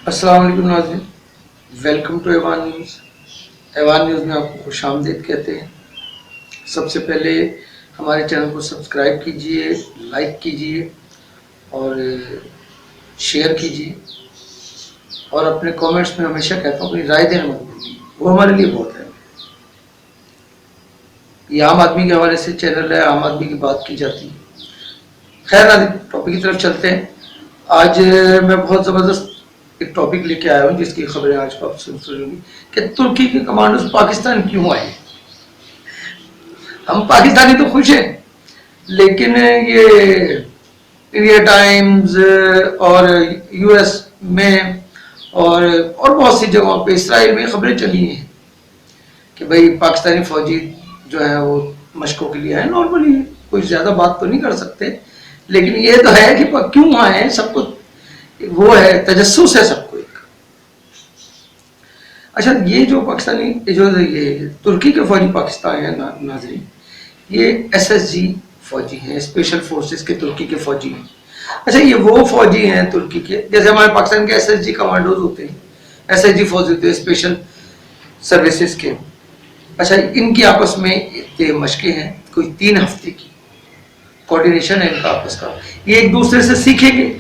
अस्सलाम वालेकुम नाज़रीन, वेलकम टू ऐवान न्यूज़। ऐवान न्यूज़ में आपको खुश आमदीद कहते हैं। सबसे पहले हमारे चैनल को सब्सक्राइब कीजिए, लाइक कीजिए और शेयर कीजिए, और अपने कमेंट्स में हमेशा कहता हूँ अपनी राय देना मत भूलिए, वो हमारे लिए बहुत है। ये आम आदमी के हवाले से चैनल है, आम आदमी की बात की जाती है। खैर नाज़रीन, टॉपिक की तरफ चलते हैं। आज मैं बहुत ज़बरदस्त एक टॉपिक लेके आया हूँ जिसकी खबरें आज को आप सुनेंगे कि तुर्की के कमांडोज पाकिस्तान क्यों आए। हम पाकिस्तानी तो खुश हैं, लेकिन ये इंडिया टाइम्स और यूएस में और बहुत सी जगहों पे, इसराइल में खबरें चली हैं कि भाई पाकिस्तानी फौजी जो है वो मशकों के लिए आए। नॉर्मली कोई ज़्यादा बात तो नहीं कर सकते, लेकिन ये तो है कि क्यों आए, सबको वो है, तजस्सुस है सबको एक। अच्छा, ये जो पाकिस्तानी जो ये तुर्की के फौजी पाकिस्तान है नाजरीन, ये एसएसजी फौजी हैं, स्पेशल फोर्सेस के तुर्की के फौजी हैं। अच्छा, ये वो फौजी हैं तुर्की के, जैसे हमारे पाकिस्तान के एसएसजी कमांडोज होते हैं, एसएसजी फौजी होते हैं स्पेशल सर्विसेज के। अच्छा, इनकी आपस में मशकें हैं कोई 3 हफ्ते की, कोऑर्डिनेशन है इनका आपस का। ये एक दूसरे से सीखेंगे,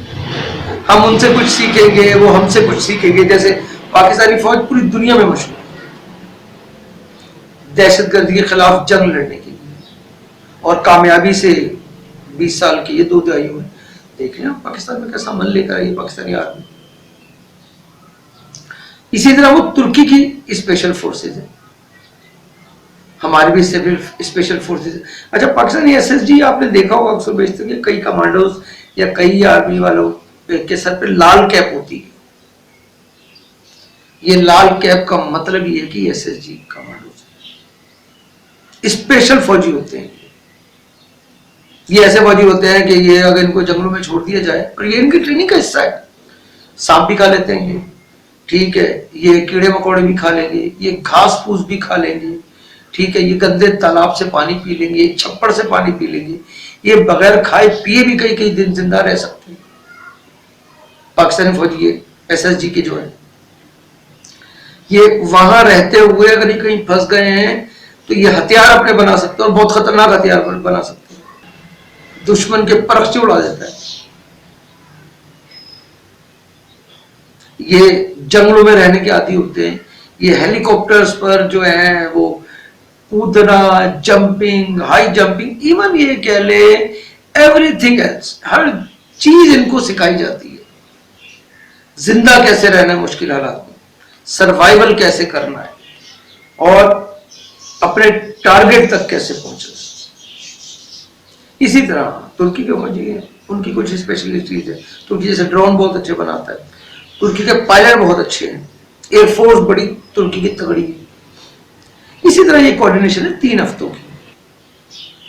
हम उनसे कुछ सीखेंगे, वो हमसे कुछ सीखेंगे। जैसे पाकिस्तानी फौज पूरी दुनिया में मशहूर दहशतगर्दी के खिलाफ जंग लड़ने के लिए, और कामयाबी से 20 साल की ये 2 दहाई में देख लें पाकिस्तान में कैसा मन लेकर आई पाकिस्तानी आर्मी। इसी तरह वो तुर्की की स्पेशल फोर्सेज है, हमारी भी स्पेशल फोर्सेज। अच्छा, पाकिस्तानी एसएसजी आपने देखा होगा अक्सर बेचते हैं, कई कमांडोज या कई आर्मी वालों के सर पे लाल कैप होती है। ये लाल कैप का मतलब ये है कि एसएसजी कमांडोज स्पेशल फौजी होते हैं। ये ऐसे फौजी होते हैं कि ये अगर इनको जंगलों में छोड़ दिया जाए, और ये इनकी ट्रेनिंग का हिस्सा है, सांप भी खा लेते हैं ये, ठीक है, ये कीड़े मकोड़े भी खा लेंगे, ये घास फूस भी खा लेंगे, ठीक है, ये गंदे तालाब से पानी पी लेंगे, ये छप्पड़ से पानी पी लेंगे, ये बगैर खाए पिए भी कई कई दिन जिंदा रह सकते हैं। पाकिस्तानी फौजी एसएसजी के जो है, ये वहां रहते हुए अगर ये कहीं फंस गए हैं तो ये हथियार अपने बना सकते हैं, और बहुत खतरनाक हथियार बना सकते हैं, दुश्मन के परख से उड़ा देता है। ये जंगलों में रहने के आदी होते हैं, ये हेलीकॉप्टर्स पर जो है वो कूदना, जंपिंग, हाई जंपिंग, इवन ये कह ले एवरीथिंग एल्स, हर चीज इनको सिखाई जाती है। जिंदा कैसे रहना है मुश्किल हालात में, सर्वाइवल कैसे करना है, और अपने टारगेट तक कैसे पहुंचना। इसी तरह तुर्की के फौजी हैं, उनकी कुछ स्पेशलिटीज है। तुर्की जैसे ड्रोन बहुत अच्छे बनाता है, तुर्की के पायलट बहुत अच्छे हैं, एयरफोर्स बड़ी तुर्की की तगड़ी है। इसी तरह ये कोऑर्डिनेशन है 3 हफ्तों की।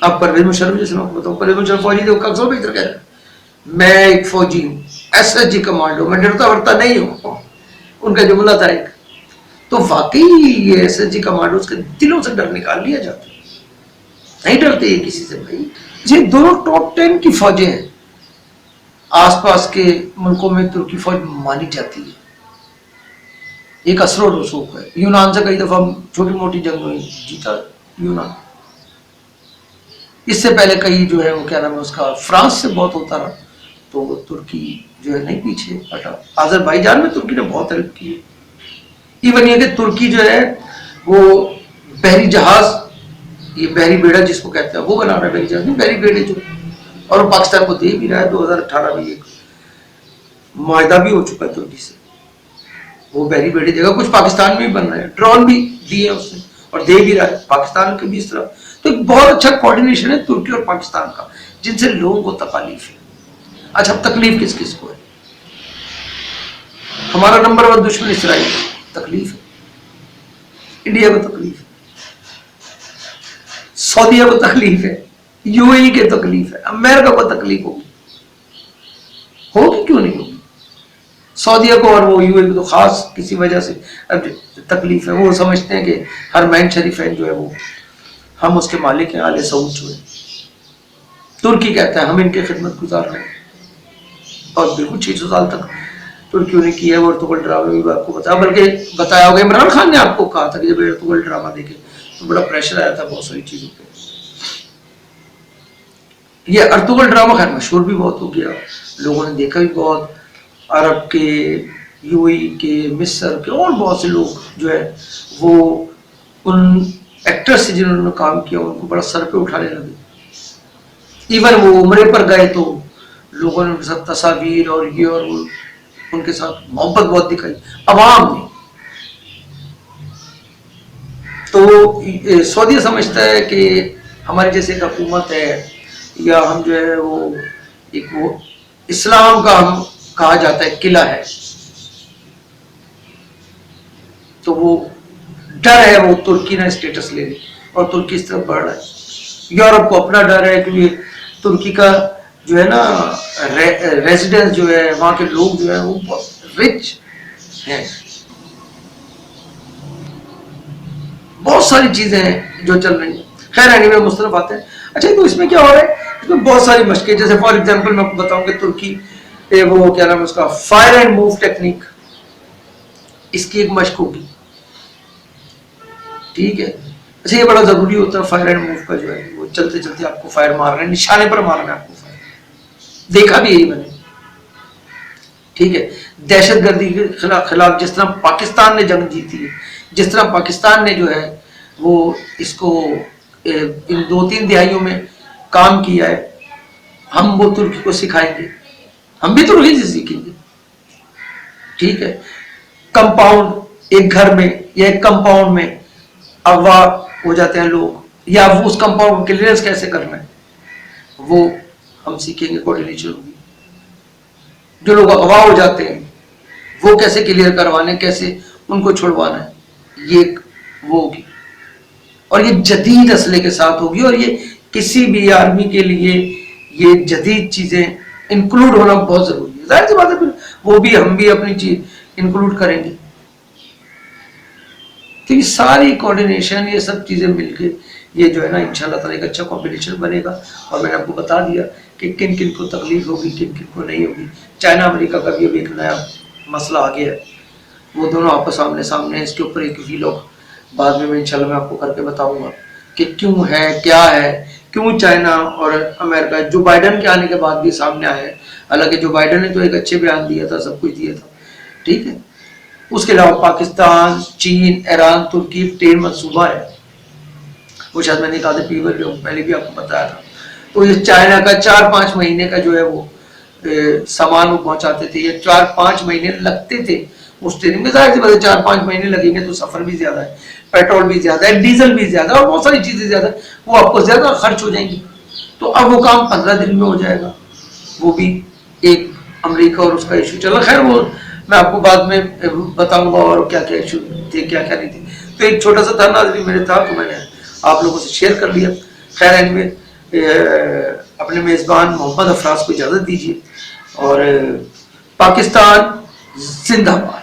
अब परवेज मुशर्रफ, जैसे मैं बताऊं, परवेज मुशर्रफ फौजी थे, अक्सर बेहतर कह रहे हैं मैं एक फौजी हूँ, एसएसजी कमांडो, मैं डरता वरता नहीं हूँ, उनका जुमला था एक। तो वाकई ये एसएसजी कमांडो के दिलों से डर निकाल लिया जाता है, नहीं डरते ये किसी से भाई। ये दोनों टॉप 10 की फौजें हैं, आसपास के मुल्कों में तुर्की फौज मानी जाती है, एक असर रसूख है। यूनान से कई दफा छोटी मोटी जंग में जीता यूनान, इससे पहले कई जो है वो क्या नाम है उसका, फ्रांस से बहुत होता रहा, तो तुर्की जो है नहीं पीछे हटा। अजरबैजान में तुर्की ने बहुत हेल्प की है। इवन ये कि तुर्की जो है वो बहरी जहाज, ये बहरी बेड़ा जिसको कहते हैं, वो बना रहा है, बहरी जहाज नहीं, बहरी बेड़े जो, और वो पाकिस्तान को दे भी रहा है। 2018 में एक मुआहदा भी हो चुका है तुर्की से, वो बहरी बेड़े देगा। कुछ पाकिस्तान में भी बन रहे हैं, ड्रोन भी दिए उसने और दे भी रहा है पाकिस्तान के भी इस तरफ। तो एक बहुत अच्छा कोऑर्डिनेशन है तुर्की और पाकिस्तान का, जिनसे लोगों को तकलीफ है। अच्छा, तकलीफ किस किस को है? हमारा नंबर 1 दुश्मन इसराइल, तकलीफ है। इंडिया को तकलीफ है, सऊदीया को तकलीफ है, यूएई के तकलीफ है, अमेरिका को तकलीफ होगी क्यों नहीं होगी? सऊदीया को और वो यूएई को तो खास किसी वजह से तकलीफ है। वो समझते हैं कि हरमैन शरीफैन जो है वो हम उसके मालिक हैं, आले सऊद जो है। तुर्की कहता है हम इनके खिदमत गुजार हैं, और बिल्कुल 600 साल तक तुर्कियों ने किया है, वो अर्तुगरुल ड्रामा भी आपको बताया, बल्कि बताया होगा इमरान खान ने आपको कहा था कि जब अर्तुगरुल ड्रामा देखे तो बड़ा प्रेशर आया था बहुत सारी चीज़ों पे। ये अर्तुगरुल ड्रामा खैर मशहूर भी बहुत हो गया, लोगों ने देखा भी बहुत, अरब के, यूएई के, मिस्र के और बहुत से लोग जो है वो उन एक्टर्स से जिन्होंने काम किया उनको बड़ा सर पे उठाने लगे। इवन वो उम्रे पर गए तो लोगों ने उनके साथ तस्वीर और ये और वो उनके साथ मोहब्बत बहुत दिखाई अवाम ने। तो सऊदी समझता है कि हमारी जैसे एक हुकूमत है या हम जो है वो एक वो इस्लाम का हम कहा जाता है किला है, तो वो डर है वो तुर्की ने स्टेटस ले ली और तुर्की इस तरफ बढ़ रहा है। यूरोप को अपना डर है क्योंकि तुर्की का जो है ना रेजिडेंस जो है वहाँ के लोग जो है वो बहुत रिच हैं, बहुत सारी चीजें हैं जो चल रही हैं। खैर एनीवे मुस्तरफ आते हैं। अच्छा तो इसमें क्या हो रहा है, इसमें बहुत सारी मशकें, जैसे फॉर एग्जांपल मैं आपको बताऊं कि तुर्की वो क्या नाम है उसका फायर एंड मूव टेक्निक, इसकी एक मशक होगी, ठीक है। अच्छा ये बड़ा जरूरी होता है फायर एंड मूव का जो है, वो चलते चलते आपको फायर मारना है, निशाने पर मारना है आपको फायर, देखा भी यही मैंने, ठीक है। दहशतगर्दी के खिलाफ जिस तरह पाकिस्तान ने जंग जीती है, जिस तरह पाकिस्तान ने जो है वो इसको इन 2-3 दिहाइयों में काम किया है, हम वो तुर्की को सिखाएंगे, हम भी तुर्की से सीखेंगे, ठीक है। कंपाउंड एक घर में या एक कंपाउंड में अगवा हो जाते हैं लोग, या वो उस कंपाउंड को क्लियरेंस कैसे करना है वो हम सीखेंगे, कोऑर्डिनेशन होगी। जो लोग अगवा हो जाते हैं वो कैसे क्लियर करवाने, कैसे उनको छुड़वाना है, ये वो होगी। और ये जदीद असले के साथ होगी, और ये किसी भी आर्मी के लिए ये जदीद चीजें इंक्लूड होना बहुत जरूरी है। जाहिर सी बात है फिर वो भी हम भी अपनी चीज इंक्लूड करेंगे, तो ये सारी कोऑर्डिनेशन ये सब चीजें मिलके ये जो है ना इंशाल्लाह ताला एक अच्छा कॉम्बिनेशन बनेगा। और मैंने आपको बता दिया कि किन किन को तकलीफ होगी, किन किन को नहीं होगी। चाइना अमेरिका का भी अभी एक नया मसला आ गया है, वो दोनों आपस आमने सामने, इसके ऊपर एक व्लॉग बाद में मैं इंशाल्लाह मैं आपको करके बताऊंगा कि क्यों है, क्या है, क्यों चाइना और अमेरिका, जो बाइडन के आने के बाद भी सामने आया है। हालांकि जो बाइडन ने तो एक अच्छे बयान दिया था, सब कुछ दिया था, ठीक है। उसके अलावा पाकिस्तान, चीन, ईरान, तुर्की 3 मंसूबा है, वो शायद मैंने कहा था पहले भी आपको बताया था। तो ये चाइना का 4-5 महीने का जो है वो सामान वो पहुंचाते थे, ये 4-5 महीने लगते थे उस ट्रेन में। जाहिर सी बात है 4-5 महीने लगेंगे तो सफर भी ज्यादा है, पेट्रोल भी ज्यादा है, डीजल भी ज्यादा है और बहुत सारी चीजें ज्यादा, वो आपको ज्यादा खर्च हो जाएंगी। तो अब वो काम 15 दिन में हो जाएगा, वो भी एक अमेरिका और उसका इशू चला। खैर वो मैं आपको बाद में बताऊंगा और क्या क्या इशू थे, क्या क्या नहीं थे। तो एक छोटा सा था नाज़रीन मेरे था, तो मैंने आप लोगों से शेयर कर लिया। खैर इनमें अपने मेज़बान मोहम्मद अफराज को इजाज़त दीजिए, और पाकिस्तान जिंदाबाद।